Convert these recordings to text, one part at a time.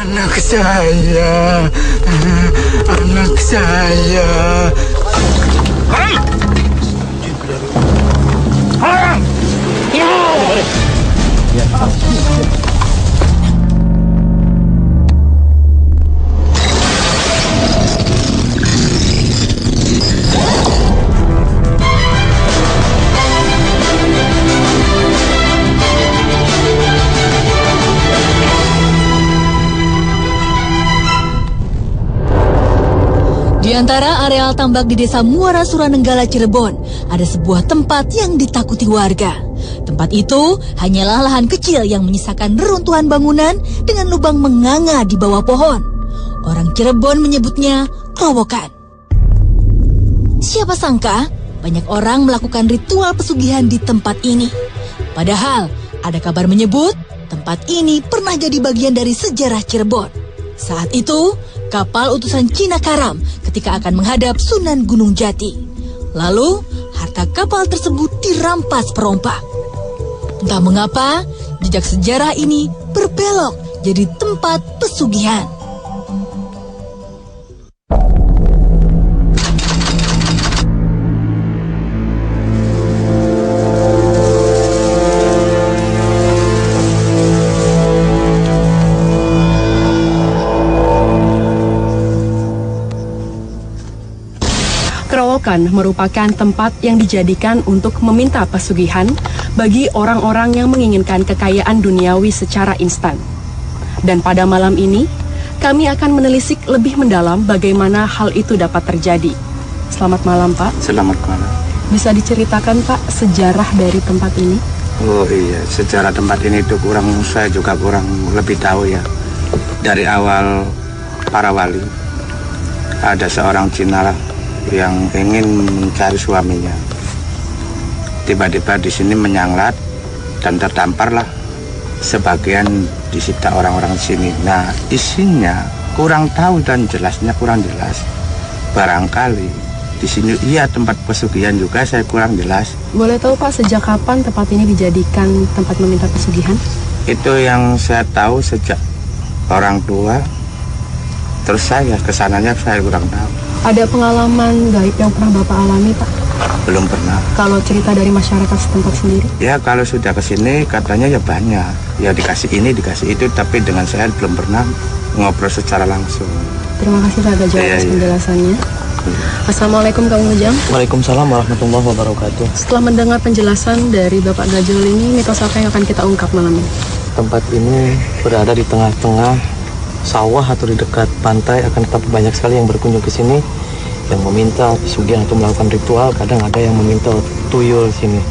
Anak saya. Anak saya. Di antara areal tambak di desa Muara Suranenggala, Cirebon, ada sebuah tempat yang ditakuti warga. Tempat itu hanyalah lahan kecil yang menyisakan reruntuhan bangunan dengan lubang menganga di bawah pohon. Orang Cirebon menyebutnya kerowokan. Siapa sangka banyak orang melakukan ritual pesugihan di tempat ini. Padahal ada kabar menyebut tempat ini pernah jadi bagian dari sejarah Cirebon. Saat itu, kapal utusan Cina karam ketika akan menghadap Sunan Gunung Jati. Lalu, harta kapal tersebut dirampas perompak. Entah mengapa, jejak sejarah ini berbelok jadi tempat pesugihan. Kerowokan merupakan tempat yang dijadikan untuk meminta pesugihan bagi orang-orang yang menginginkan kekayaan duniawi secara instan. Dan pada malam ini, kami akan menelisik lebih mendalam bagaimana hal itu dapat terjadi. Selamat malam, Pak. Selamat malam. Bisa diceritakan, Pak, sejarah dari tempat ini? Oh iya, sejarah tempat ini itu saya juga kurang lebih tahu ya. Dari awal para wali, ada seorang Cina lah yang ingin mencari suaminya. Tiba-tiba di sini menyanglat dan tertamparlah sebagian disita orang-orang sini. Nah, isinya kurang tahu dan jelasnya kurang jelas. Barangkali di sini iya tempat pesugihan juga, saya kurang jelas. Boleh tahu, Pak, sejak kapan tempat ini dijadikan tempat meminta pesugihan? Itu yang saya tahu sejak orang tua. Terus saya kesananya saya kurang tahu. Ada pengalaman gaib yang pernah Bapak alami, Pak? Belum pernah. Kalau cerita dari masyarakat setempat sendiri? Ya kalau sudah kesini katanya ya banyak. Ya dikasih ini, dikasih itu. Tapi dengan saya belum pernah ngobrol secara langsung. Terima kasih Pak Gajah atas penjelasannya. Assalamualaikum Kang Ujang. Waalaikumsalam warahmatullahi wabarakatuh. Setelah mendengar penjelasan dari Bapak Gajul ini, mitos apa yang akan kita ungkap malam ini? Tempat ini berada di tengah-tengah sawah atau di dekat pantai, akan tetapi banyak sekali yang berkunjung ke sini yang meminta pesugihan atau melakukan ritual. Kadang ada yang meminta tuyul sini.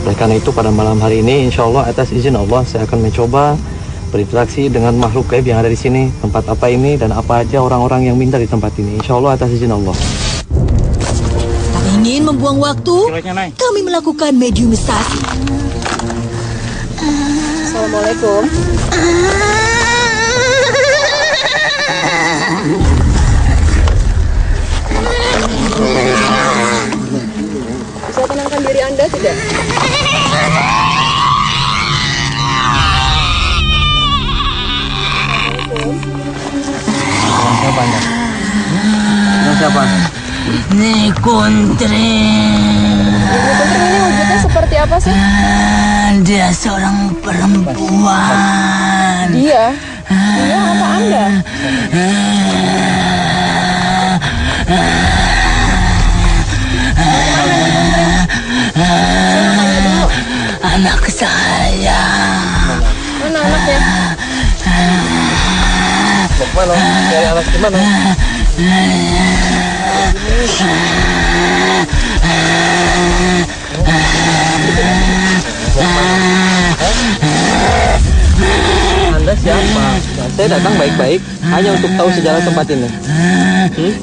Oleh karena itu pada malam hari ini, insya Allah atas izin Allah saya akan mencoba berinteraksi dengan makhluk gaib yang ada di sini. Tempat apa ini dan apa aja orang-orang yang minta di tempat ini. Insya Allah atas izin Allah. Tak ingin membuang waktu, kami melakukan mediumisasi. Assalamualaikum. Bisa tenangkan diri Anda tidak? Siapa Anda? Siapa? Ini Kuntri. Ini wujudnya seperti apa sih? Dia seorang perempuan. Dia? Dia apa Anda? Anak saya. Mana anaknya? Mau kemana? Cari anak gimana? Anda siapa? Saya datang baik-baik hanya untuk tahu sejarah tempat ini.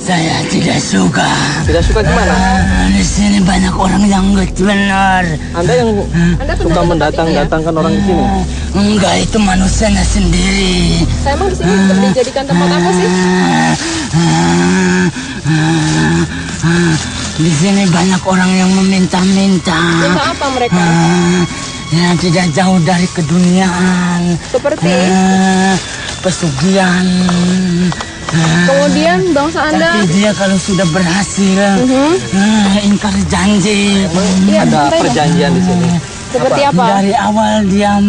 Saya tidak suka. Tidak suka gimana? Di sini banyak orang yang nggak benar. Anda yang suka mendatang-datangkan orang di sini? Enggak, itu manusianya sendiri. Saya emang di sini dijadikan tempat apa sih? Di sini banyak orang yang meminta-minta. Minta apa mereka? Ya tidak jauh dari keduniaan. Seperti? pesugihan. Kemudian bangsa Anda Tapi dia kalau sudah berhasil ingkar janji. Iya, Ada sampai dong. perjanjian di sini. Seperti apa? Dari awal dia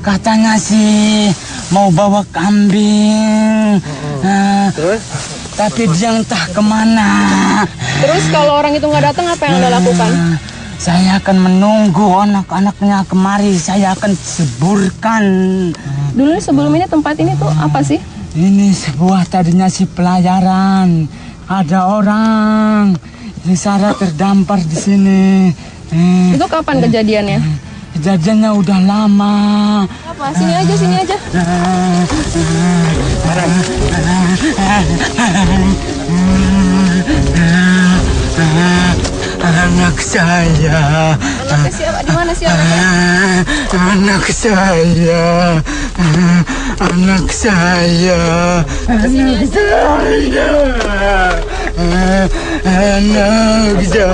katanya sih mau bawa kambing. Terus? Tapi dia entah kemana. Terus kalau orang itu nggak datang, apa yang Anda lakukan? Saya akan menunggu anak-anaknya kemari. Saya akan seburkan. Dulu sebelum ini tempat ini tuh apa sih? Ini sebuah tadinya si pelayaran. Ada orang. Sarah terdampar di sini. Itu kapan kejadiannya? Kejadiannya udah lama. Apa? Sini aja, sini aja. Anak saya. Anaknya siapa? Di mana sih anaknya? Anak saya. Anak saya. Anak saya. Anak saya.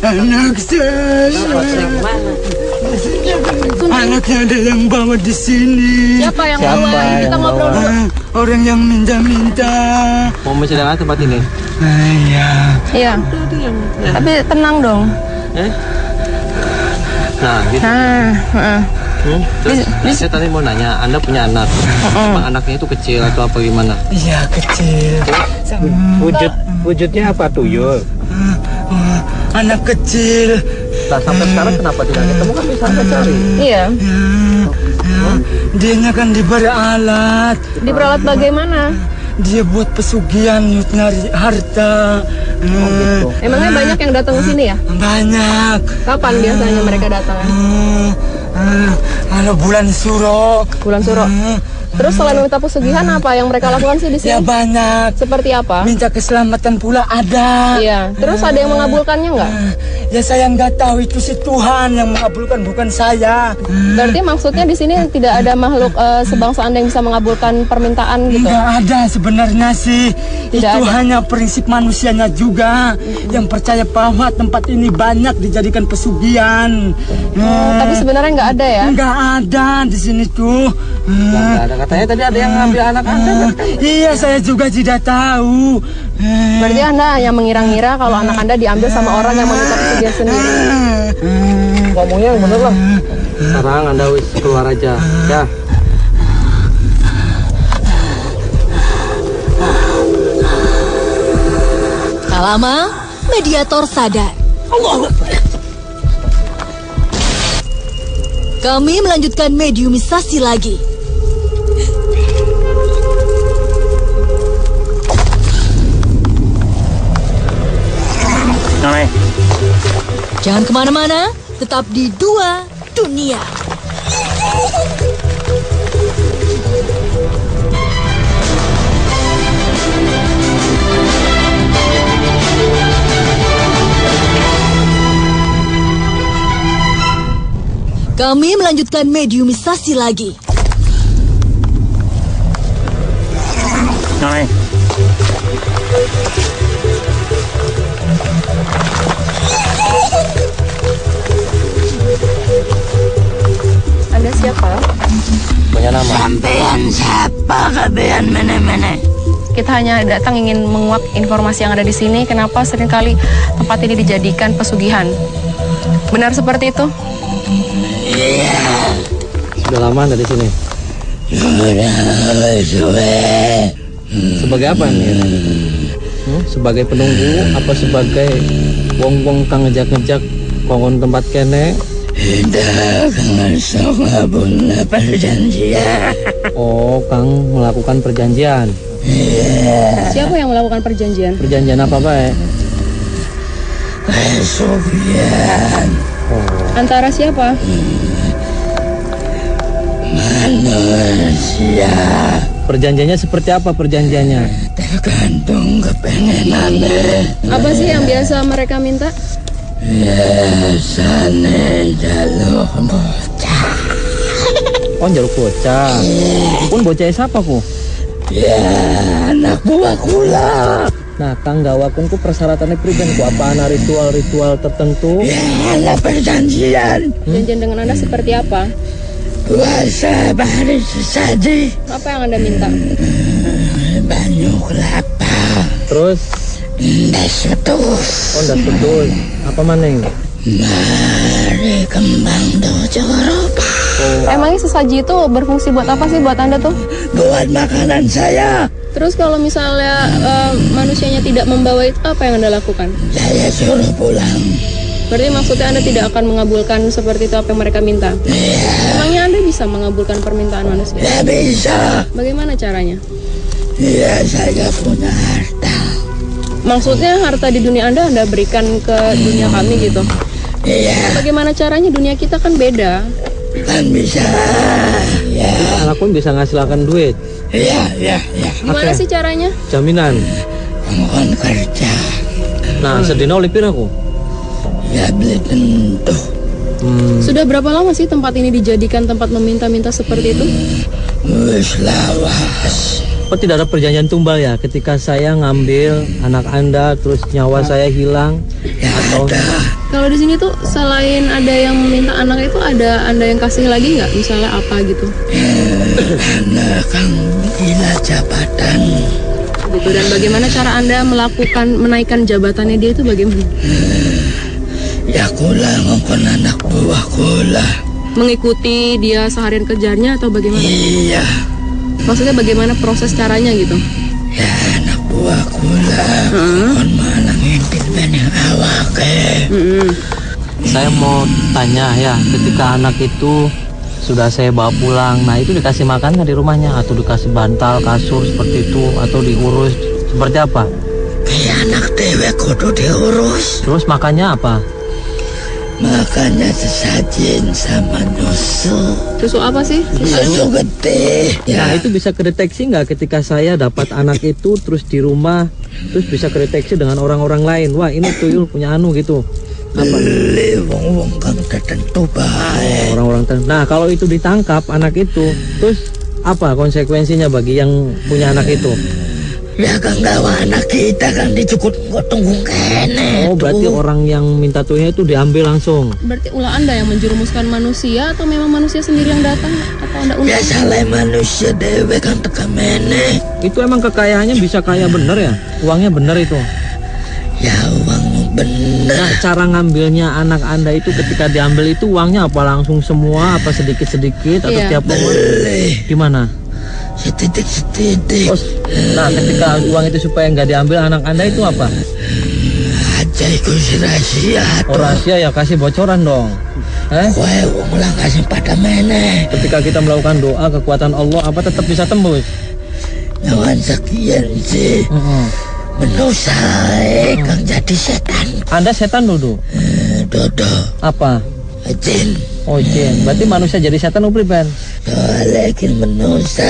Anak saya. Anaknya ada yang bawa di sini. Siapa yang bawa? Kita ngobrol dulu. Orang yang minta-minta. Mau mencedakan tempat ini? Iya. Iya. Tapi tenang dong. Nah, gitu. Terus saya tadi mau nanya, Anda punya anak? Apa anaknya itu kecil atau apa gimana? Iya, kecil. Wujudnya apa tuyul? Anak kecil. Nah, sampai sekarang kenapa tidak ketemu kan bisa Anda cari? Iya. Dianya kan diberi alat. Diperalat bagaimana? Dia buat pesugihan nyari harta. Emangnya banyak yang datang ke sini ya? Banyak. Kapan biasanya mereka datang? Kalau bulan Suro. Bulan Suro. Terus selain meminta pesugihan, apa yang mereka lakukan sih di Ya sini? banyak. Seperti apa? Minta keselamatan pula ada. Iya. Terus ada yang mengabulkannya nggak? Ya saya nggak tahu, itu si Tuhan yang mengabulkan, bukan saya. Berarti maksudnya di sini tidak ada makhluk sebangsa Anda yang bisa mengabulkan permintaan gitu? Nggak ada sebenarnya sih. Tidak Itu ada. hanya prinsip manusianya juga yang percaya bahwa tempat ini banyak dijadikan pesugihan. Tapi sebenarnya nggak ada ya? Nggak ada di sini tuh. Nggak ada. Katanya tadi ada yang ngambil anak Anda. Iya, saya juga tidak tahu. Berarti Anda hanya mengira-ngira kalau anak Anda diambil sama orang yang meminta pesugihan sendiri. Ngomongnya yang bener lah. Sekarang Anda wis keluar aja. Ya. Tak lama, mediator sadar. Kami melanjutkan mediumisasi lagi. Jangan kemana-mana, tetap di Dua Dunia. Kami melanjutkan mediumisasi lagi. Anda siapa? Punya nama. Sampean siapa kabean mana-mana? Kita hanya datang ingin menguak informasi yang ada di sini. Kenapa seringkali tempat ini dijadikan pesugihan? Benar seperti itu? Sudah lama Anda di sini. Sebagai apa nih? Sebagai penunggu apa sebagai wong-wong kang ngejak-ngejak kongon tempat kene? Tidak, kang sama pun perjanjian. Oh, Kang melakukan perjanjian. Siapa yang melakukan perjanjian? Perjanjian apa, Pak? Pesugihan Antara siapa? manusia Perjanjiannya seperti apa perjanjiannya? tergantung kepengenannya. Apa sih yang biasa mereka minta? Biasanya jalur bocah. Oh, jaluk bocah. Pun bocah siapa ku? Ya, anak buah kula. Nah, Kang gawakan ku persyaratannya pribadi ku apa ana ritual-ritual tertentu? Ya, ada perjanjian. Janjian dengan Anda seperti apa? Puasa bahari sesaji. Apa yang Anda minta? Banyu kelapa. Terus? Das betus. Oh, ndak betul. Apa maneng? Mari kembang dojo roba. Emangnya sesaji itu berfungsi buat apa sih buat Anda tuh? Buat makanan saya. Terus kalau misalnya manusianya tidak membawa itu, apa yang Anda lakukan? Saya suruh pulang. Berarti maksudnya Anda tidak akan mengabulkan seperti itu apa yang mereka minta? Emangnya Anda bisa mengabulkan permintaan manusia? Tidak bisa. Bagaimana caranya? Ya, saya punya harta. Maksudnya harta di dunia Anda berikan ke dunia kami gitu? Iya, Bagaimana caranya? Dunia kita kan beda. kan bisa. Ya, Anak pun bisa ngasilkan duit. ya. Gimana Oke. sih caranya? Jaminan. Kamu kan kerja. Nah, sedina oleh piraku? Ya, beli tentu. Sudah berapa lama sih tempat ini dijadikan tempat meminta-minta seperti itu? Wis lawas. Oh, tidak ada perjanjian tumbal ya ketika saya ngambil anak Anda terus nyawa saya hilang atau Kalau di sini tuh selain ada yang meminta anak itu, ada Anda yang kasih lagi nggak? Misalnya apa gitu? Karena kang gila jabatan. Gitu. Dan bagaimana cara Anda menaikkan jabatannya dia itu bagaimana? Ya kula ngongkon anak buah kula. Mengikuti dia seharian kerjanya atau bagaimana? Iya, Maksudnya bagaimana proses caranya gitu? ya anak buah kula. Kon malah ngintin benih awake. saya mau tanya ya, ketika anak itu sudah saya bawa pulang, nah itu dikasih makan nggak di rumahnya atau dikasih bantal, kasur seperti itu atau diurus seperti apa? Kayak anak dewe kudu diurus. Terus makannya apa? Makanya sesajin sama nyusu. Susu apa sih? Susu gede. Nah Ya, itu bisa kedeteksi nggak ketika saya dapat anak itu terus di rumah, terus bisa kedeteksi dengan orang-orang lain, wah ini tuyul punya anu gitu. Apa? beli wong-wong kang tertentu baik. Orang-orang nah kalau itu ditangkap anak itu, terus apa konsekuensinya bagi yang punya anak itu? Ya kang gawa anak kita kan dicukut tunggu kene. Oh berarti orang yang minta tuyulnya itu diambil langsung. Berarti ulah Anda yang menjerumuskan manusia atau memang manusia sendiri yang datang? Atau Anda Ya undang? salah manusia dewe kan teka mene. Itu emang kekayaannya bisa kaya bener ya? Uangnya bener itu. Ya uang bener. Nah cara ngambilnya anak Anda itu ketika diambil itu uangnya apa langsung semua apa sedikit-sedikit atau Iya. tiap momen? Beli Gimana? setitik-setitik. Oh, nah ketika uang itu supaya nggak diambil anak Anda itu apa? Aja iku si rahasia. Oh rahasia ya, kasih bocoran dong. Kowe wong lah kasih pada mene. Ketika kita melakukan doa kekuatan Allah apa tetap bisa tembus? Nyawan sekian sih. Menusa kang jadi setan. Anda setan dulu. Dodo. Apa? Jin. Oh jin. Berarti manusia jadi setan upri Ben. Soalnya menusa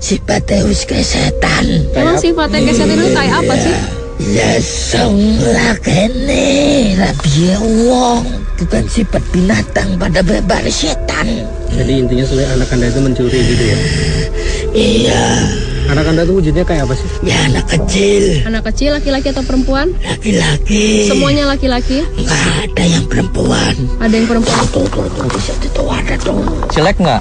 sifatnya wis kayak setan. Emang sifatnya kesetan itu kayak apa sih? Ya song lah kene rabie wong. Bukan sifat binatang pada bebar setan. Jadi intinya sebenarnya anak Anda itu mencuri gitu ya? Iya. Anak Anda itu wujudnya kayak apa sih? Ya anak kecil. Anak kecil, laki-laki atau perempuan? Laki-laki. Semuanya laki-laki? Nggak ada yang perempuan. Ada yang perempuan? Tuh, di situ tuh ada tuh. Jelek nggak?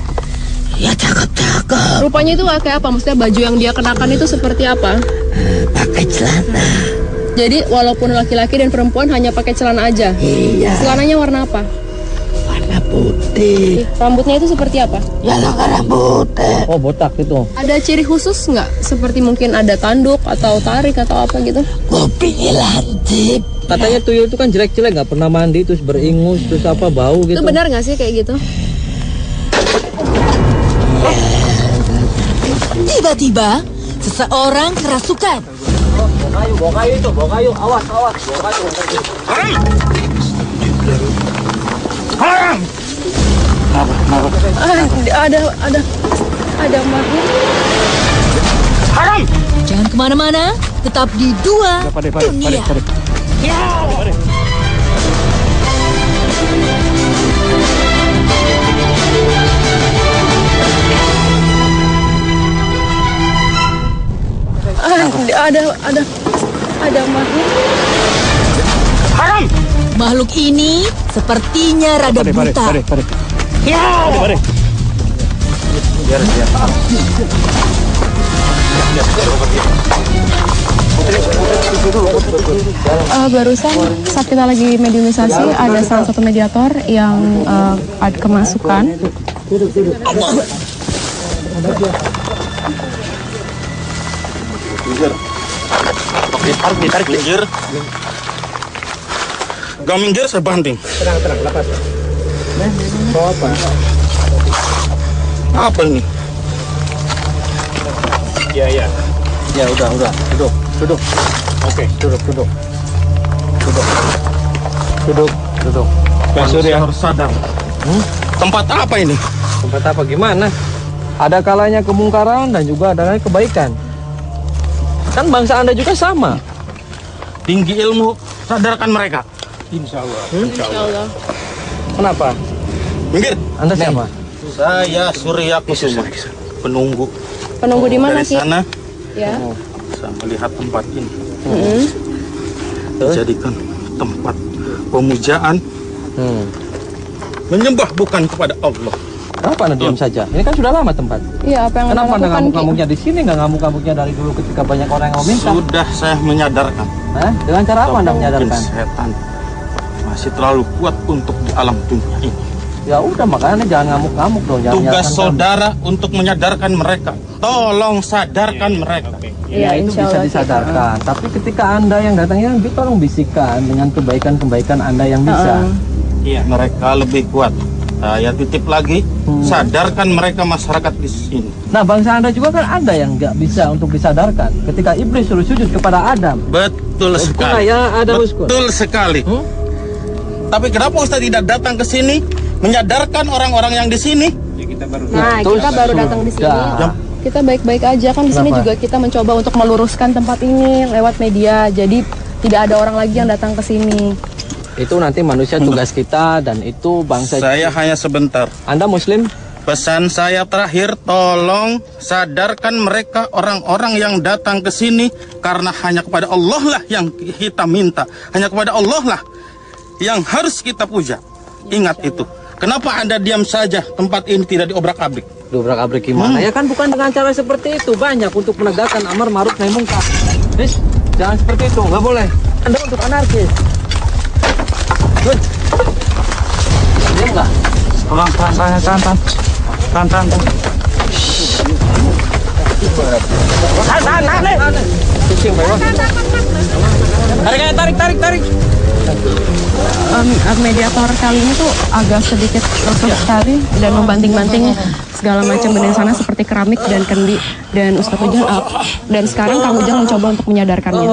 Ya cakep-cakep. Rupanya itu kayak apa? Maksudnya baju yang dia kenakan itu seperti apa? Pakai celana. Jadi walaupun laki-laki dan perempuan hanya pakai celana aja. Iya. Celananya warna apa? Warna putih. Rambutnya itu seperti apa? Ya langgar rambutnya. Oh botak gitu. Ada ciri khusus nggak? Seperti mungkin ada tanduk atau tarik atau apa gitu? Kopinya lancip. Katanya tuyul itu kan jelek-jelek, nggak pernah mandi terus beringus terus apa bau gitu. Itu benar nggak sih kayak gitu? Tiba-tiba, seseorang kerasukan. Bawa kayu itu, bawa kayu, awas, bawa kayu. Ada makhluk. Jangan kemana-mana, tetap di Dua Dunia. Ada makhluk. Makhluk ini sepertinya rada buta. Barusan saat kita lagi mediumisasi ada salah satu mediator yang ada kemasukan. Ditarik minggir. Gak minggir saya banting. Tenang, lepas. Bawa apa? Apa ini? Ya, udah. Duduk. Oke, duduk. Pak Surya harus sadar. Tempat apa ini? Tempat apa gimana? Ada kalanya kemungkaran dan juga ada kalanya kebaikan. Kan bangsa Anda juga sama. Tinggi ilmu, sadarkan mereka. Insya Allah. Kenapa? Minggir. Anda siapa? Saya Surya Kusuma, penunggu. Penunggu di mana, Dari Ki? sana Ya. saya melihat tempat ini. Dijadikan tempat pemujaan, menyembah bukan kepada Allah. Kenapa Anda diam saja? Ini kan sudah lama tempat. Iya, apa yang Anda Kenapa Anda lakukan, Ki? ngamuk-ngamuknya di sini, nggak ngamuk-ngamuknya dari dulu ketika banyak orang yang meminta? Sudah saya menyadarkan. Hah? Dengan cara apa Anda Mungkin menyadarkan? setan masih terlalu kuat untuk di alam dunia ini. Ya udah, makanya jangan ngamuk-ngamuk dong. Jangan Tugas menyalahkan kami. saudara untuk menyadarkan mereka. Tolong sadarkan mereka. Iya, itu insya bisa Allah, Ki. disadarkan. Tapi ketika Anda yang datangnya, tolong bisikan dengan kebaikan-kebaikan Anda yang bisa. Mereka lebih kuat. Saya titip lagi, sadarkan mereka masyarakat di sini. Nah, bangsa Anda juga kan ada yang nggak bisa untuk disadarkan. Ketika iblis suruh sujud kepada Adam. Betul sekali. Ya, ada Betul sekali. Tapi kenapa Ustaz tidak datang ke sini menyadarkan orang-orang yang di sini? Nah, kita baru datang di sini. Sudah. Kita baik-baik aja kan di sini Kenapa? juga kita mencoba untuk meluruskan tempat ini lewat media. Jadi tidak ada orang lagi yang datang ke sini. Itu nanti manusia tugas kita dan itu bangsa. Saya hanya sebentar. Anda Muslim? Pesan saya terakhir, tolong sadarkan mereka orang-orang yang datang ke sini karena hanya kepada Allah lah yang kita minta. Hanya kepada Allah lah yang harus kita puja. Ingat itu. Kenapa Anda diam saja? Tempat ini tidak diobrak-abrik. Dobrak-abrik gimana? Ya kan bukan dengan cara seperti itu. Banyak untuk menegakkan amar ma'ruf nahi munkar. Please, jangan seperti itu. Nggak boleh. Anda untuk anarkis. Woi. Diam nggak? Orang santai. Kucing, Pak. Tarik. Mediator kali ini tuh agak sedikit rusuh sekali dan membanting-banting segala macam benda di sana seperti keramik dan kendi, dan Ustadz Ujang up. Dan sekarang Kang Ujang mencoba untuk menyadarkannya.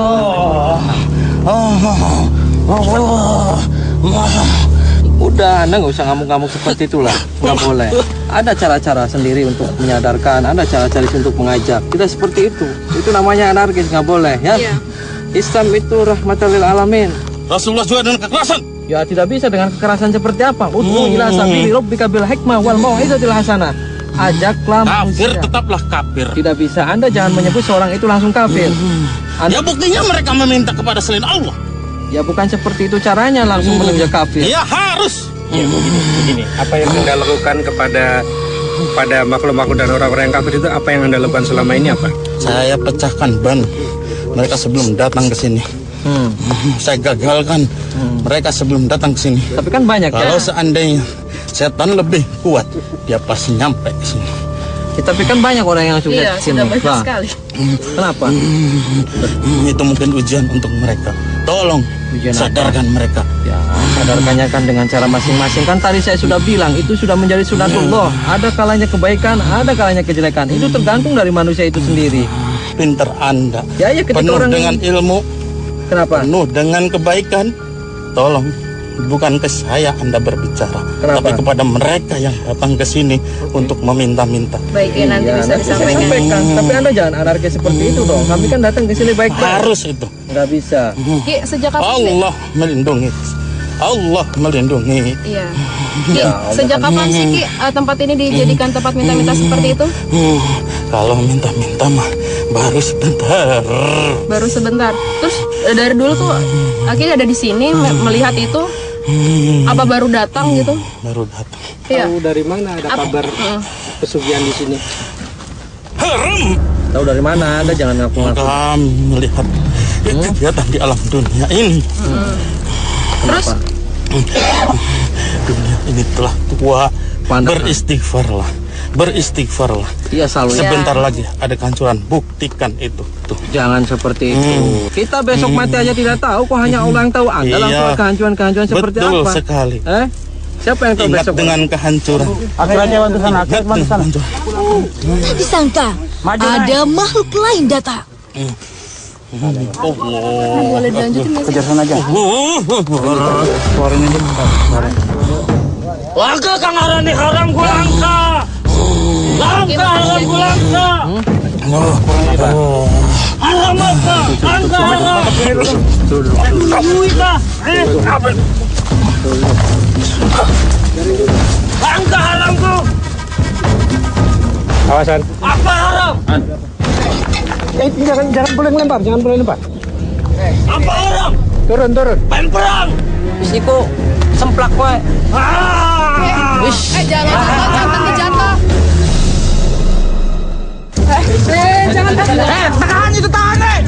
Udah, Anda nggak usah ngamuk-ngamuk seperti itulah. Nggak boleh. Ada cara-cara sendiri untuk menyadarkan, ada cara-cara untuk mengajak. Kita seperti itu. Itu namanya anarkis, nggak boleh ya. Islam itu rahmatan lil alamin. Rasulullah juga dengan kekerasan. Ya tidak bisa dengan kekerasan seperti apa. Ud'u ila sabili rabbika bil hikmah wal mau'izatil hasanah. Ajaklah Kafir manusia. tetaplah kafir. Tidak bisa. Anda jangan menyebut seorang itu langsung kafir. Ya buktinya mereka meminta kepada selain Allah. Ya bukan seperti itu caranya langsung menuju kafir. Ya harus. Begini, apa yang Anda lakukan kepada makhluk-makhluk dan orang-orang yang kafir itu, apa yang Anda lakukan selama ini apa? Saya pecahkan ban mereka sebelum datang ke sini. Saya gagalkan mereka sebelum datang ke sini. Tapi kan banyak Kalau ya. seandainya setan lebih kuat, dia pasti nyampe ke sini. Tapi kan banyak orang yang sudah ke sini. Nah, sekali. kenapa? Itu mungkin ujian untuk mereka. Tolong Ujian sadarkan mereka. Ya, sadarkannya kan dengan cara masing-masing. Kan tadi saya sudah bilang itu sudah menjadi sunatullah. Ada kalanya kebaikan, ada kalanya kejelekan. Itu tergantung dari manusia itu sendiri. Pinter Anda. Ya, ketika Penuh orang dengan ilmu, kenapa? penuh dengan kebaikan. Tolong, bukan ke saya Anda berbicara, Kenapa? tapi kepada mereka yang datang ke sini untuk meminta-minta. Baik ya, nanti bisa nanti saya disampaikan. sampaikan. Tapi Anda jangan anarkis seperti itu dong. Kami kan datang ke sini baik-baik. Harus itu. Nggak bisa. Ki, sejak kapan sih? Allah melindungi. Allah melindungi. Iya. Ki, sejak kapan sih Ki tempat ini dijadikan tempat minta-minta seperti itu? Kalau minta-minta mah baru sebentar. Baru sebentar. Terus dari dulu tuh Ki ada di sini melihat itu. Apa baru datang gitu? Baru datang. Iya. Tahu dari mana ada kabar pesugihan di sini? Tahu dari mana? Anda jangan ngaku-ngaku. Kami melihat kegiatan di alam dunia ini. Terus? Dunia ini telah tua. Pandangan. Beristighfarlah. Iya selalu. Sebentar lagi ada kehancuran. Buktikan itu. Tuh. Jangan seperti itu. Kita besok mati aja tidak tahu. Kok hanya Allah yang tahu. Anda langsung kehancuran-kehancuran seperti Betul apa? sekali. Siapa yang tahu Ingat besok? dengan kehancuran. Akhirnya bantu sana, Ingat dengan kehancuran. Tak disangka, ada makhluk lain datang. Boleh dilanjutin nggak sih? kejar sana aja. Suaranya ini. Langka kang arani haram kulangka. Langka haram kulangka. Haram apa? Langka haram. Duita. Langka haramku. Awasan. Apa haram? Jangan boleh lempar, jangan boleh lempar. Apa haram? Turun. Main perang. Isiku semplak kowe. Jangan jatuh. Jangan Tahan itu, tahan.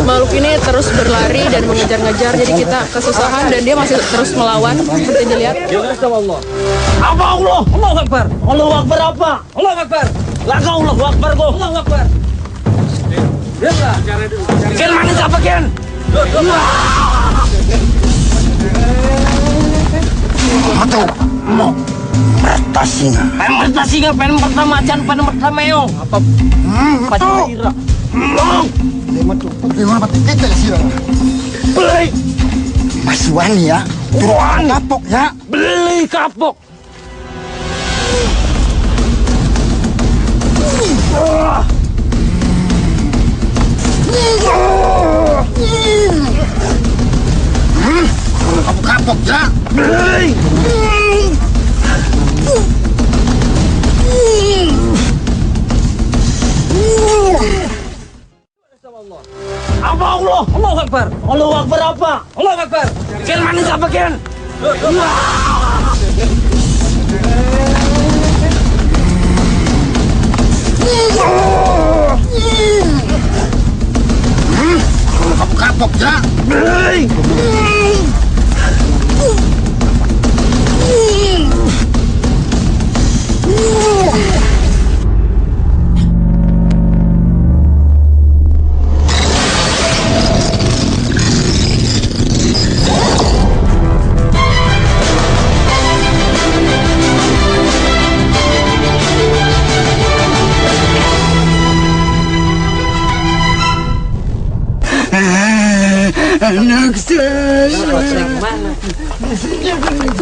Makhluk ini terus berlari dan mengejar-ngejar, jadi kita kesusahan dan dia masih terus melawan seperti dilihat. Apa Allah? Allahu Akbar. Allahu Akbar apa? Allahu Akbar. Langka Allahu Akbar go. Allahu Akbar. Ken mana siapa Ken? Atau mau mertasinya. Penmertasinya, penmertamacan, penmertameo. Apa? Pacarira. Bagaimana pati kita sih? Beli. Mas Wani ya. Wani. Kapok ya. Beli kapok. Kapok ya. Beli. Apa Allah? Allahu Akbar. Allahu Akbar apa? Allahu Akbar. Ken mana siapa Ken? Kapok ya. Beli. Anak saya.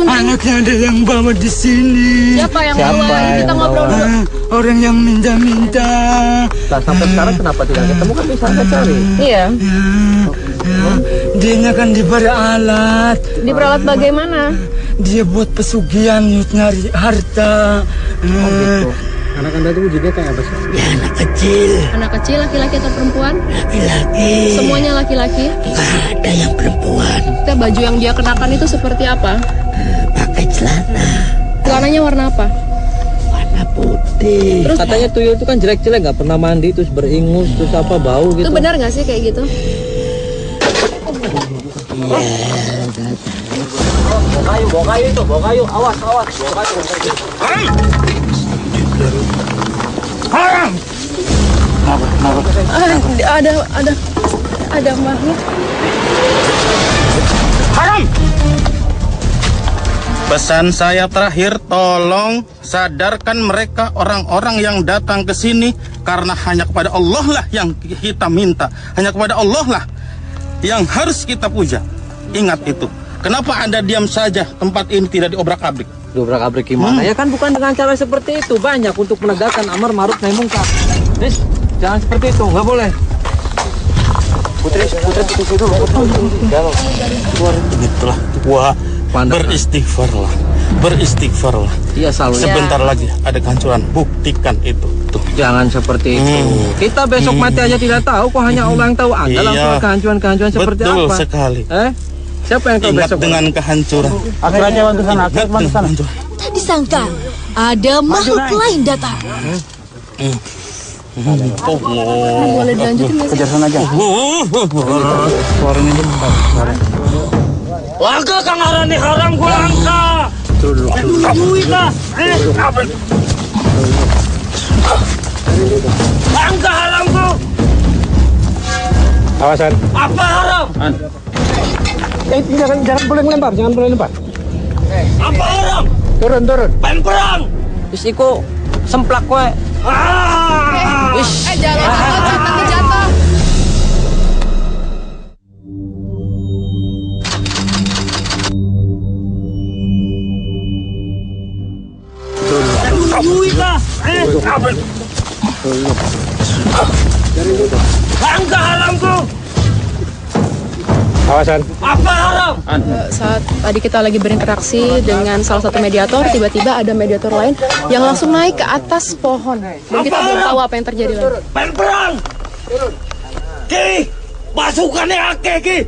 Anaknya ada yang bawa di sini. Siapa yang bawa? Kita ngobrol dulu. Orang yang minta-minta. Nah, sampai sekarang kenapa tidak ketemu kan bisa Anda cari? Iya. Dia kan diperalat. Diperalat bagaimana? Dia buat pesugihan, nyari harta. Gitu. Anak Anda tuh wujudnya kayak apa sih? Ya, anak kecil. Anak kecil, laki-laki atau perempuan? Laki-laki. Semuanya laki-laki. Ada yang perempuan. Kita baju yang dia kenakan itu seperti apa? Pakai celana Celananya warna apa? warna putih. Terus Katanya tuyul itu kan jelek-jelek, nggak pernah mandi, terus beringus, terus apa bau gitu. itu benar nggak sih kayak gitu? Bawa kayu, awas, bawa kayu. Ada makhluk. Pesan saya terakhir, tolong sadarkan mereka orang-orang yang datang ke sini karena hanya kepada Allah lah yang kita minta, hanya kepada Allah lah yang harus kita puja. Ingat itu. Kenapa Anda diam saja? Tempat ini tidak diobrak-abrik. Dobrak-abrik gimana? Ya kan bukan dengan cara seperti itu. Banyak untuk menegakkan amar ma'ruf nahi munkar. Nis, jangan seperti itu, nggak boleh. Putri di situ. Ini telah tua. Beristighfarlah. beristighfarlah. Iya selalu. Sebentar lagi ada kehancuran. Buktikan itu. Tuh. Jangan seperti itu. Kita besok mati aja tidak tahu. Kok hanya Allah yang tahu. Anda langsung kehancuran seperti apa? Betul sekali. Siapa yang tahu Ingat besok? dengan kehancuran. Akhirnya ke sana, ke sana. Tak disangka ada makhluk lain datang. Boleh dilanjutin nggak sih? Kejar sana aja. Suaranya bentar. Langka kang arani haram ku langka. Duit lah. Langka haram ku. Awasan. Apa haram? Jangan boleh melempar, jangan boleh lempar. Apa haram? Turun. Main perang. Wis iku semplak kowe. Jangan loncat, nanti jatuh. Duit lah. Langka haram ku. Awasan. Apa haram? Saat tadi kita lagi berinteraksi dengan salah satu mediator, tiba-tiba ada mediator lain yang langsung naik ke atas pohon. Dan kita belum tahu apa yang terjadi lagi. Main perang. Ki, pasukannya akeh ki.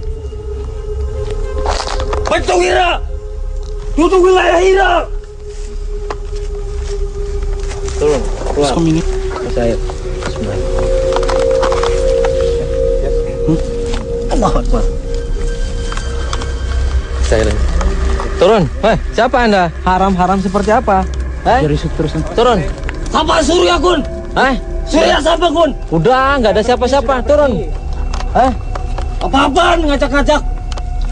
Betul Hira. Tutup wilayah Hira. Turun. Keluar. Saya. Allah Akbar. Saya. Turun. Siapa Anda? Haram-haram seperti apa? Turun. Siapa Surya Kun? Surya siapa Kun? Udah, nggak ada siapa-siapa. Turun. Apa-apaan ngajak-ngajak?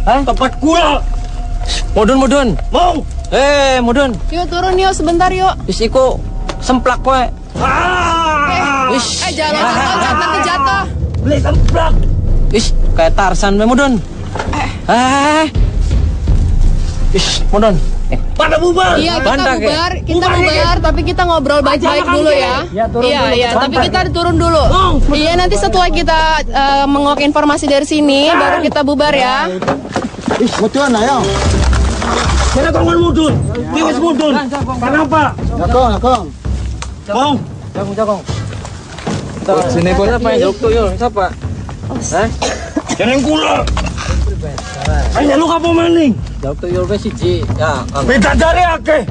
Tempat gula. Mudun. Mau? Mudun. Yuk turun yuk, sebentar yuk. Wis iku semplak kowe. Jangan loncat, nanti jatuh. Beli semplak. Ish, kayak Tarsan we Mudun. Mudun. Pada bubar. Iya, kita bubar, tapi kita ngobrol baik-baik dulu ya. Iya, tapi kita turun dulu. Iya, nanti setelah kita menguak informasi dari sini, baru kita bubar ya. Mudun ayo. Kena kongon mudun. Tiwis mudun. Kenapa? Jakong. Mau? Jakong. Sini pun apa yang jauh tuyul? Siapa? Jangan gula. Hanya lu kapo maning. Jauh tuyul ke siji. Ya, Bidadari akeh.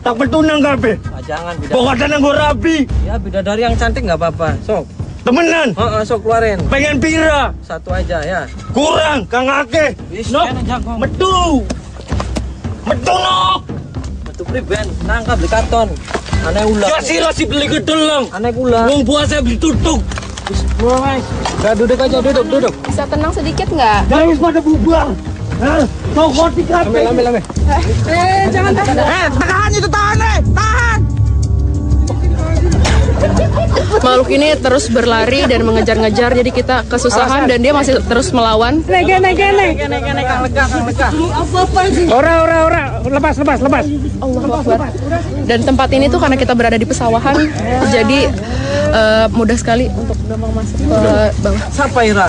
Tak betunang kabeh. jangan bidadari. Pokoknya yang gue rapi. Ya bidadari yang cantik nggak apa-apa. Sok. Temenan. Sok keluarin. Pengen pira? Satu aja ya. Kurang, Kang Ake. No. Metu. Metu no. Metu priben. Nangkap beli karton. Aneh ulang. Ya sih beli gedelang. Aneh ulang. Wong puasa beli tutuk. Udah duduk aja, duduk. Bisa tenang sedikit nggak? Jangan pada bubar. Tokot di kafe. Ambil. Jangan tahan. Tahan itu tahan. Makhluk ini terus berlari dan mengejar-ngejar, jadi kita kesusahan dan dia masih terus melawan. Ora, lepas. Allahu Akbar. Dan tempat ini tuh karena kita berada di pesawahan, jadi mudah sekali untuk gampang masuk ke bawah. Siapa Ira?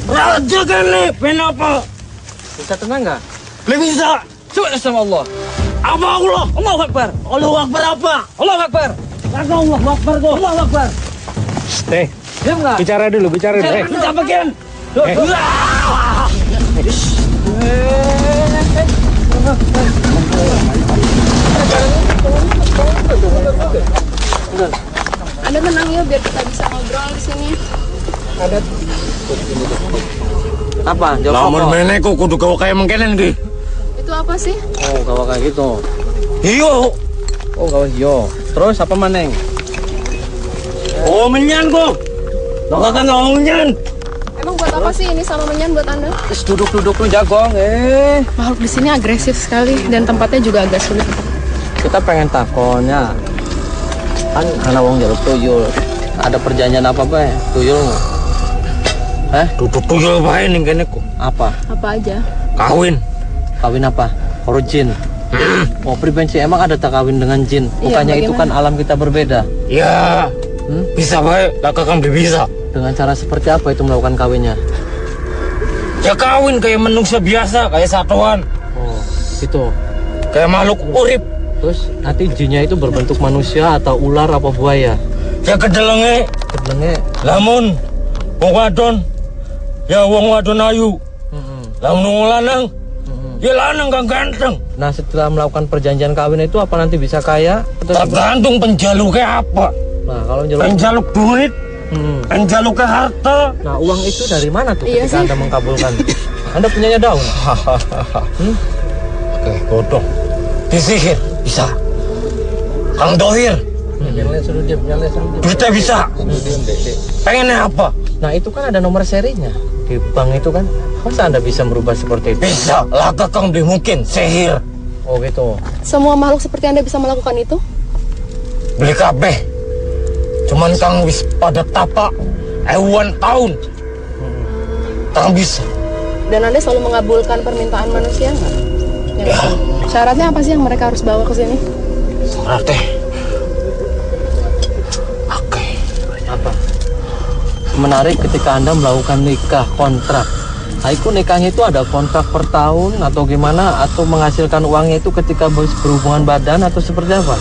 Raja kan nih, kenapa? Bisa tenang nggak? Lebih bisa. Coba sama Allah. Apa Allah? Allahu Akbar. Allah Akbar apa? Allahu Akbar. Allah Akbar kok. Allahu Akbar. Diam nggak? Bicara dulu. Kita bagian. Anda tenang ya biar kita bisa ngobrol di sini. Apa? Jawab Lamun apa? meneh kok kudu gawa kayak mengkenen iki. Itu apa sih? Oh, gawa kayak gitu. Iyo. Oh, gawa hio. Terus apa maneng? Oh menyan kok. Lokakan menyan. Emang buat apa sih ini sama menyan buat Anda? Terus duduk lu jagong. Makhluk di sini agresif sekali dan tempatnya juga agak sulit. Kita pengen takonnya. Kan anak wong jaluk tuyul. Ada perjanjian apa bae? Tuyul nggak? Duduk tuyul bae ning kene kok. Apa? Apa aja? Kawin. Kawin apa? Karo jin. Oh, pribensi emang ada tak kawin dengan jin? Bukannya itu kan alam kita berbeda. Ya. Bisa bae, lakakan bisa. Dengan cara seperti apa itu melakukan kawinnya? Ya kawin kayak manusia biasa, kayak satuan. Oh, gitu. kayak makhluk urip. Terus nanti jinnya itu berbentuk manusia atau ular apa buaya? Ya kedelenge lamun wong wadon ya wong wadon ayu. Lamun wong lanang ya lanang kang ganteng. Nah, setelah melakukan perjanjian kawin itu apa nanti bisa kaya? Tergantung penjaluknya apa. Nah, kalau penjaluk duit, penjaluknya harta. Nah, uang itu dari mana tuh Iya ketika sih. Anda mengkabulkan? Anda punyanya daun? Oke, bodoh. Disihir bisa. Kang Dohir, duitnya bisa. Pengennya apa? Nah, itu kan ada nomor serinya di bank itu kan. Masa Anda bisa merubah seperti itu? Bisa, laga Kang Di mungkin sihir. Oh gitu. Semua makhluk seperti Anda bisa melakukan itu? Beli kabeh. Cuman Kang wis pada tapak ewan tahun. Kang bisa. Dan Anda selalu mengabulkan permintaan manusia nggak? Ya. Syaratnya apa sih yang mereka harus bawa ke sini? Syaratnya. Oke. Apa? Menarik ketika Anda melakukan nikah kontrak. Nah, itu nikahnya itu ada kontrak per tahun atau gimana? Atau menghasilkan uangnya itu ketika berhubungan badan atau seperti apa?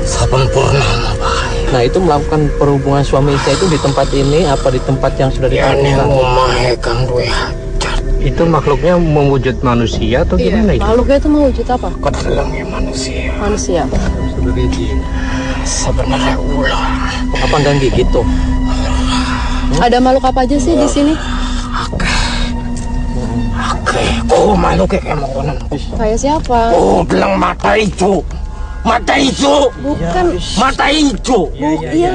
Saben purnama, Pak. Nah, itu melakukan perhubungan suami istri itu di tempat ini apa di tempat yang sudah Ya ini ditentukan? omahe Kang duwe hajat. Itu makhluknya mewujud manusia atau gimana itu? Makhluknya itu mewujud apa? Kedelengnya manusia. Manusia. Sebenarnya ular. Apa enggak gitu? Ada makhluk apa aja sih di sini? Oke. Oh, makhluknya kayak makanan. Kayak siapa? Oh, gelang mata hijau. Mata hijau. Bukan. Mata hijau. Iya.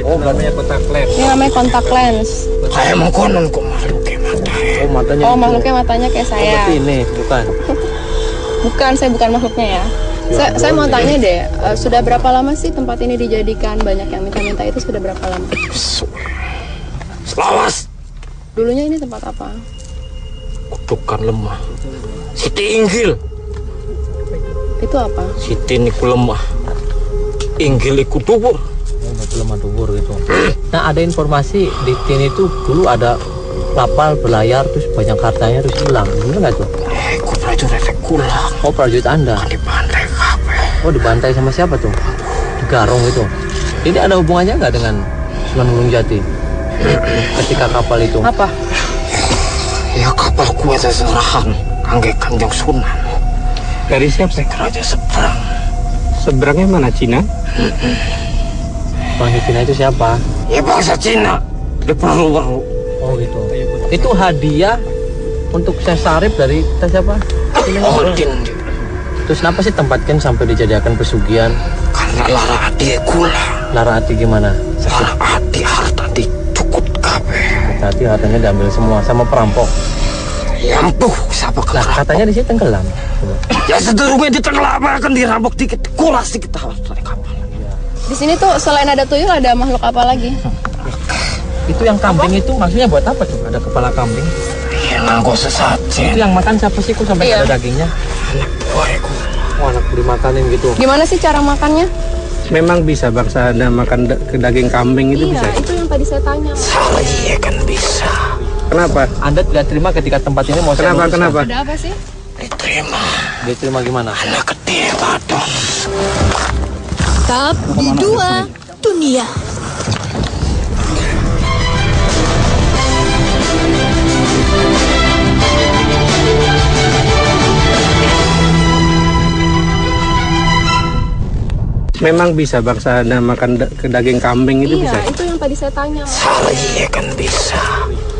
Oh, namanya kontak lens. Ini namanya kontak lens. Kayak makanan kok makhluknya mata. Oh, matanya. Oh, itu. makhluknya matanya kayak Oh, saya. berarti ini bukan. Bukan, saya bukan makhluknya ya. Saya mau tanya deh, sudah berapa lama sih tempat ini dijadikan banyak yang minta-minta itu sudah berapa lama? Selawas. Dulunya ini tempat apa? Kutukan lemah. Siti Inggil. Itu apa? Siti niku lemah. Inggil iku dubur. Oh, berarti lemah dubur gitu. Nah, ada informasi di sini tuh dulu ada kapal berlayar terus banyak hartanya terus hilang. Bener nggak tuh? Iku prajurit kula. Oh, prajurit Anda. Di pantai kabeh. Oh, dibantai sama siapa tuh? Di Garong itu. Ini ada hubungannya nggak dengan Sunan Gunung Jati? Ketika kapal itu. Apa? Ya kapal kuat seserahan kangge Kanjeng Sunan. Dari siapa? Raja Seberang. Seberangnya mana, Cina? Bang Cina itu siapa? Ya bangsa Cina. Di perlu. Oh gitu. Itu hadiah untuk Syekh Sarip dari kita siapa? Odin. Terus kenapa sih tempatkan sampai dijadikan pesugihan? Karena lara hati kula. Lara hati gimana? Lara hati harta dicukut kabeh. Hati hartanya diambil semua sama perampok. Ya ampuh, siapa Nah, katanya di sini tenggelam. Ya sedurungnya ditenggelam akan dirampok dikit, kulas dikit dari kapal. Di sini tuh selain ada tuyul ada makhluk apa lagi? Itu yang kambing itu maksudnya buat apa tuh? Ada kepala kambing. Ya nganggo sesajen. Itu yang makan siapa sih kok sampai Iya. ada dagingnya? Anak buahku. Oh, anak dimakanin gitu. Gimana sih cara makannya? Memang bisa bangsa Anda makan daging kambing itu bisa? Itu yang tadi saya tanya. Saya kan bisa. Kenapa? Anda tidak terima ketika tempat ini mau saya luruskan. Kenapa? Ada apa sih? Diterima. Diterima gimana? Anak gede badon. Tahap di 2 dunia. Memang bisa bangsa Anda makan daging kambing itu bisa? Itu yang tadi saya tanya. Saya kan bisa.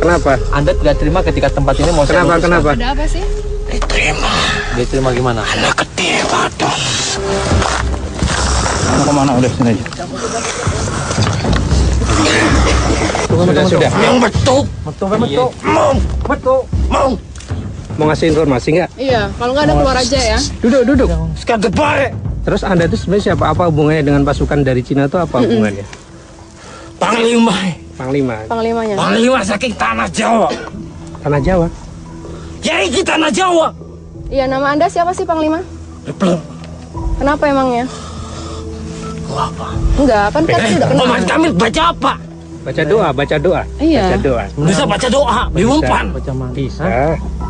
Kenapa? Anda tidak terima ketika tempat ini mau saya luruskan. Kenapa? Ada apa sih? Diterima. Diterima gimana? Anak gede badon. Mau kemana udah sini aja. Sudah. Yang betul. Mau. Mau ngasih informasi nggak? Iya, kalau nggak ada keluar aja ya. Duduk. Sekadar baik. Terus Anda itu sebenarnya siapa? Apa hubungannya dengan pasukan dari Cina itu apa hubungannya? Panglima. Panglima. Panglimanya. Panglima saking tanah Jawa. Tanah Jawa. Ya iki tanah Jawa. Iya, nama Anda siapa sih Panglima? Belum. Kenapa emangnya? Apa? Enggak, kan kita sudah kenal. Mas Kamil baca apa? Baca doa. Iya. Baca doa. Bisa baca doa di umpan. Baca mana? Bisa.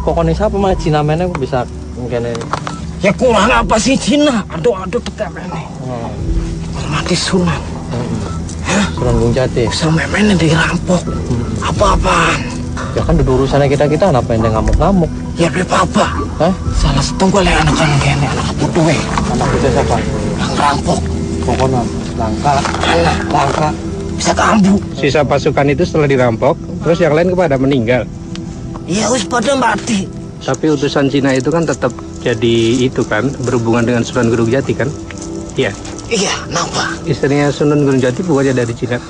Pokoknya siapa mah Cina mana bisa mungkin ini. Ya kurang apa sih Cina? Aduh tekap ini. Hormati Sunan. Sunan Gunung Jati. Sampai mainnya dirampok. Apa-apaan? Ya kan udah urusannya kita apa yang ngamuk-ngamuk. Ya beli apa? Hah? Salah setunggal yang anak gini, anak putu Anak kita siapa? yang rampok. Pokoknya langka. Bisa kambuh. Sisa pasukan itu setelah dirampok, terus yang lain kepada meninggal. Iya wis pada mati. Tapi utusan Cina itu kan tetap jadi itu kan, berhubungan dengan Sunan Gunung Jati kan? Iya. Iya, kenapa? Istrinya Sunan Gunung Jati bukannya dari Cina?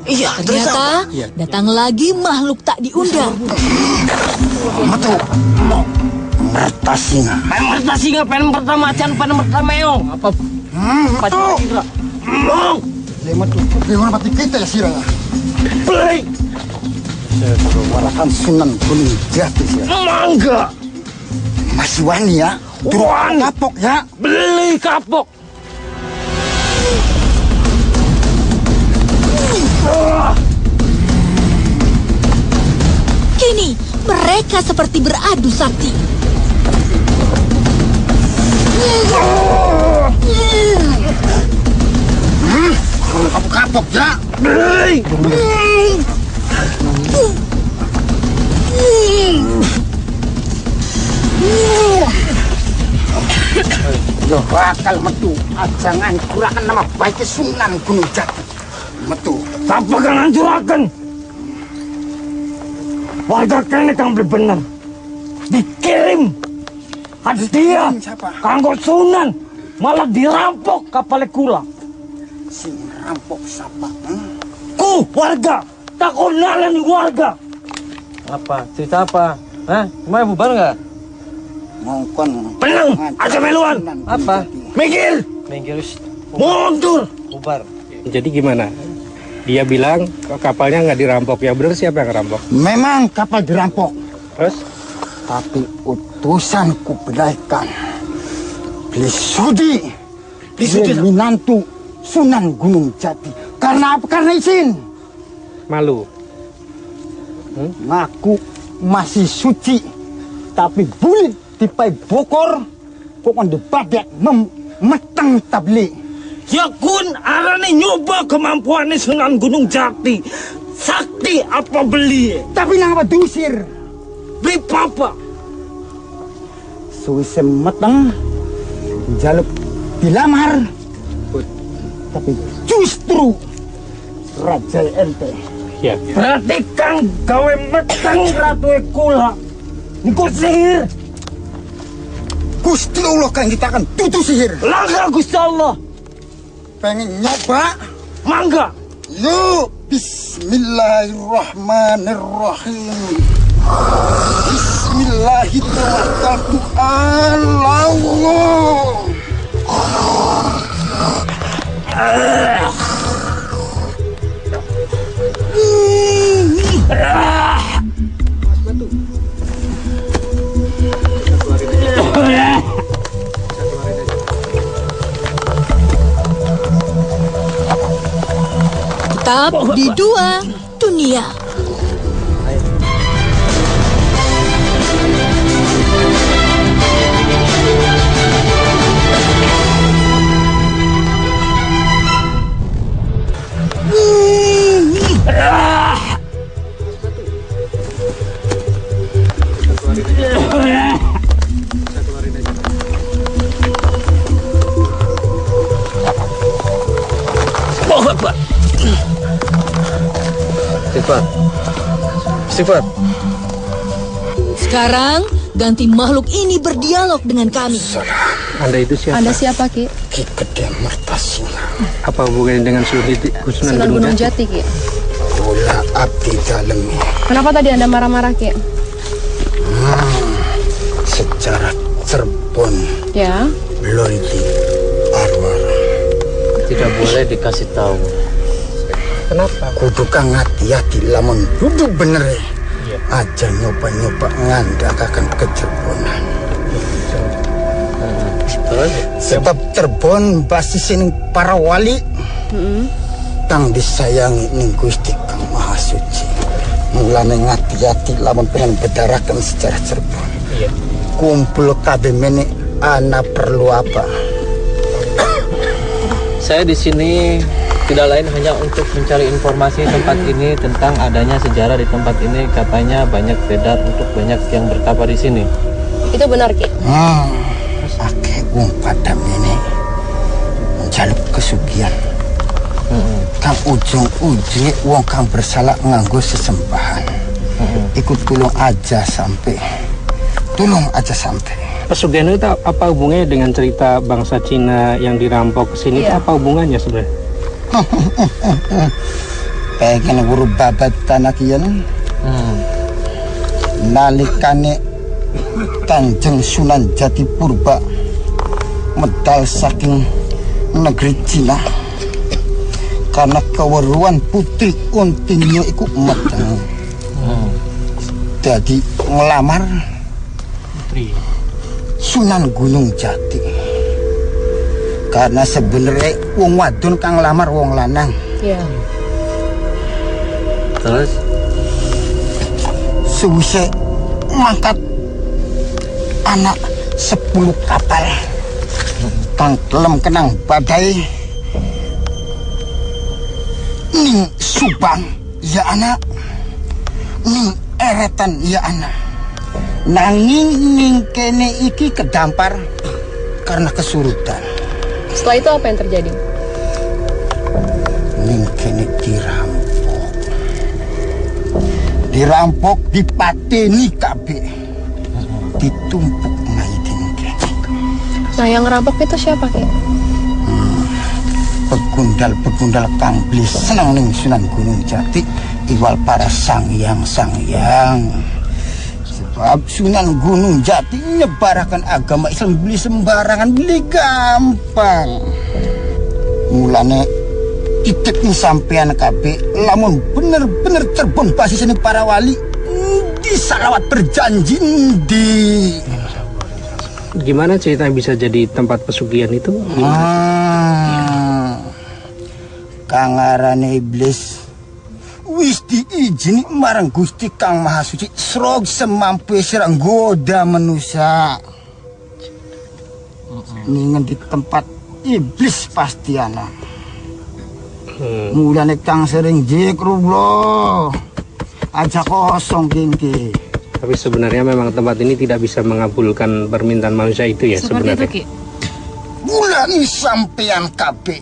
Iya, terus apa? Ternyata datang lagi makhluk tak diundang. Metu. Mertasinga. Mertasinga, pen pertama macan, pen pertama meong. Apa? Metu. Long. Metu. Gimana mati kita ya sirah? Beli. Warakan Sunan Gunung Jati sih. Mangga. Masih wani ya? Wani. Kapok ya? Beli kapok. Kini mereka seperti beradu sakti. Kalau kamu kapok ya? Loh, bakal metu. Jangan kurangkan nama baik Sunan Gunung Jati. Metu. Apa kan hancurakan? Warga kene kang bener. Dikirim. Hadiah. Siapa? Kanggo Sunan. Malah dirampok kapal kula. Si rampok siapa? Ku warga. Takunalan warga. Apa? Cerita apa? Hah? Mau bubar nggak? Mongkon. Penang. Aja meluan. Apa? Mikir. Minggir. Mundur. Bubar. Jadi gimana? Dia bilang kapalnya nggak dirampok. Ya benar siapa yang ngerampok? Memang kapal dirampok. Terus? Tapi utusanku berdaikan. Beli sudi. Minantu Sunan Gunung Jati. Karena apa? Karena izin. Malu. Ngaku masih suci. Tapi bulit tipai bokor. Pokoknya dibadak memetang tablik. Ya kun arane nyoba kemampuan Sunan Gunung Jati. Sakti apa beli? Tapi nang apa diusir? Beli papa. Suwise meteng jaluk dilamar. Tapi justru Raja ente. Ya. Berarti kang gawe meteng ratu kula. Niku sihir. Gusti Allah kan kita akan tutup sihir. Langkah Gusti Allah. Pengen nyoba? Mangga. Yuk, bismillahirrahmanirrahim. Bismillahirrahmanirrahim. Tetap di dua dunia. Sifat. Sekarang ganti makhluk ini berdialog dengan kami. Anda itu siapa? Anda siapa, Ki? Ki Gede Mertasinga. Apa hubungannya dengan Sunan Gunung Jati? Ki. Kula abdi dalem. Kenapa tadi Anda marah-marah, Ki? Secara Cirebon Ya. Londi Arwar. Tidak boleh dikasih tahu. Kenapa? Kudu kang hati-hati lamun duduk bener. Aja nyoba-nyoba ngandakakan kecerbonan. Sebab Cirebon basis ning para wali. Kang disayangi ning Gusti Kang Maha Suci. Mulane ngati-hati lamun pengen bedarakan sejarah Cirebon. Iya. Kumpul kabeh meneh Ana perlu apa? Saya di sini tidak lain hanya untuk mencari informasi tempat ini tentang adanya sejarah di tempat ini. Katanya banyak beredar untuk banyak yang bertapa di sini. Itu benar, Ki? Ake wong padam ini menjaluk kesugihan. Kang ujung-ujung wong kang bersalah nganggo sesembahan. Ikut tulung aja sampai. Pesugihan itu apa hubungannya dengan cerita bangsa Cina yang dirampok ke sini? Apa hubungannya sebenarnya? Pengen guru babat tanah kian. Nalikane Kanjeng Sunan Jatipurba medal saking negeri Cina karena keweruan Putri Untinyo iku medal. Jadi ngelamar Sunan Gunung Jati. Karena sebenarnya wong wadon kang lamar wong lanang. Iya. Terus Suwise ngangkat anak 10 kapal kang kelem kenang badai ning Subang ya anak, ning Eretan ya anak. Nanging ning kene iki kedampar karena kesurutan. Setelah itu apa yang terjadi? Ning kene dirampok, dipateni kabeh, ditumpuk maidin kene. Nah, yang ngerampok itu siapa, Ki? Begundal kang beli seneng ning Sunan Gunung Jati iwal para sangyang. Sebab Sunan Gunung Jati nyebarakan agama Islam beli sembarangan, beli gampang. Mulane titip sampean kabeh lamun bener-bener Cirebon basis ini para wali di salawat berjanji di. Gimana cerita bisa jadi tempat pesugihan itu? Kangarane iblis wis diijini marang Gusti Kang Maha Suci srog semampu sira nggoda manusia. Ningen di tempat iblis pasti ana. Mulane Kang sering zikrullah aja kosong kengke. Tapi sebenarnya memang tempat ini tidak bisa mengabulkan permintaan manusia itu ya sebenarnya. Seperti itu, Ki. Bulan sampean kabeh.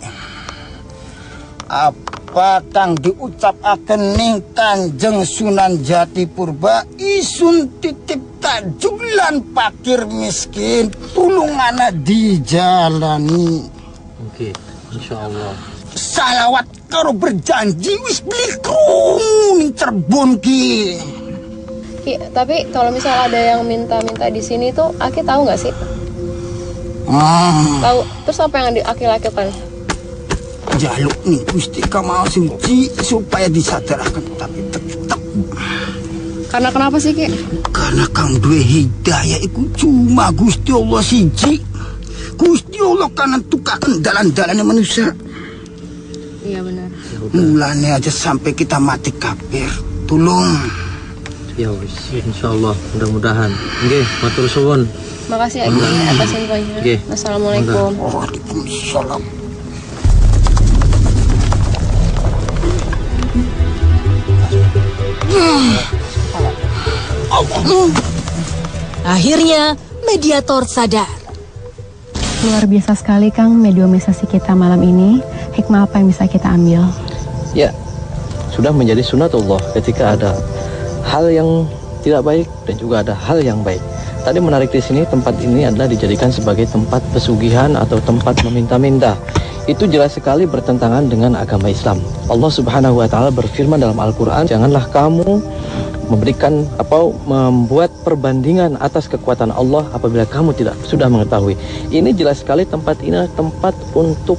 Apa kang diucapaken ning Kanjeng Sunan Jatipurba isun titip tajuk lan fakir miskin tulungana dijalani. Oke, insyaallah. Salawat karo berjanji wis beli krungu ning Cirebon ki. Ki, tapi kalau misalnya ada yang minta-minta di sini tuh, Aki tahu nggak sih? Tahu. Terus apa yang Aki lakukan? Jaluk nih Gusti Kang Maha Suci supaya disadarakan, tapi tetap. Karena kenapa sih, Ki? Karena kang duwe hidayah iku cuma Gusti Allah siji. Gusti Allah kan nentukaken dalan-dalane manusia. Iya benar. Mulane aja sampai kita mati kafir. Tolong. Ya wis, insyaallah mudah-mudahan. Nggih, matur suwun. Makasih Aki atas infonya. Nggih. Assalamualaikum. Waalaikumsalam. Akhirnya, mediator sadar. Luar biasa sekali, Kang, mediumisasi kita malam ini. Hikmah apa yang bisa kita ambil? Ya, sudah menjadi sunatullah ketika ada hal yang tidak baik dan juga ada hal yang baik. Tadi menarik di sini, tempat ini adalah dijadikan sebagai tempat pesugihan atau tempat meminta-minta. Itu jelas sekali bertentangan dengan agama Islam. Allah Subhanahu wa taala berfirman dalam Al-Qur'an, "Janganlah kamu memberikan atau membuat perbandingan atas kekuatan Allah apabila kamu tidak sudah mengetahui." Ini jelas sekali tempat ini adalah tempat untuk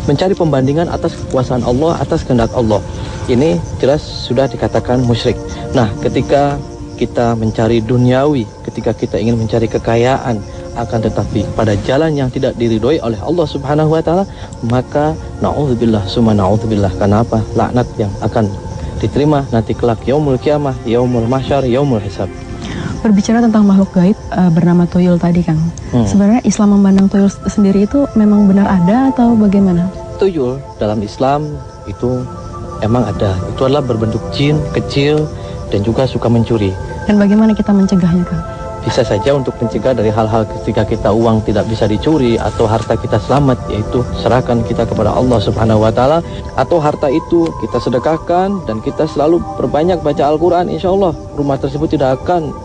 mencari pembandingan atas kekuasaan Allah, atas kehendak Allah. Ini jelas sudah dikatakan musyrik. Nah, ketika kita mencari duniawi, ketika kita ingin mencari kekayaan, akan tetapi pada jalan yang tidak diridhoi oleh Allah Subhanahu wa taala, maka naudzubillah summa naudzubillah. Kenapa? Laknat yang akan diterima nanti kelak yaumul kiamah, yaumul mahsyar, yaumul hisab. Berbicara tentang makhluk gaib bernama tuyul tadi, Kang. Sebenarnya Islam memandang tuyul sendiri itu memang benar ada atau bagaimana? Tuyul dalam Islam itu emang ada. Itu adalah berbentuk jin kecil dan juga suka mencuri. Dan bagaimana kita mencegahnya, Kang? Bisa saja untuk mencegah dari hal-hal ketika kita uang tidak bisa dicuri atau harta kita selamat, yaitu serahkan kita kepada Allah Subhanahu wa Ta'ala, atau harta itu kita sedekahkan dan kita selalu perbanyak baca Al-Quran. Insya Allah rumah tersebut tidak akan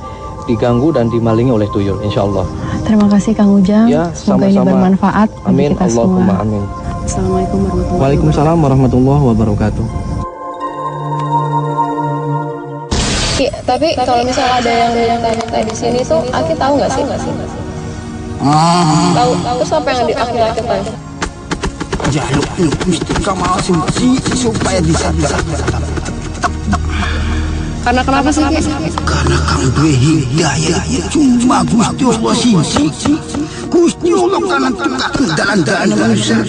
diganggu dan dimalingi oleh tuyul, insya Allah. Terima kasih Kang Ujang. Ya, semoga ini sama-sama. bermanfaat bagi Amin, kita Allahumma semua. amin. Assalamualaikum warahmatullahi wabarakatuh. Waalaikumsalam warahmatullahi wabarakatuh. Tapi kalau misalnya ada yang minta di sini tuh, Aki tahu nggak sih? Tahu. Terus apa yang Aki lakukan? Jaluk mesti kamu sih supaya disadar. Karena kenapa sih? Karena kamu duwe hidayah cuma Gusti Allah siji. Gusti Allah kan tengah dalan-dalan manusia.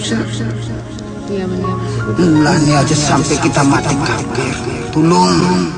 Iya benar. Mulanya aja sampai kita mati kafir. Tolong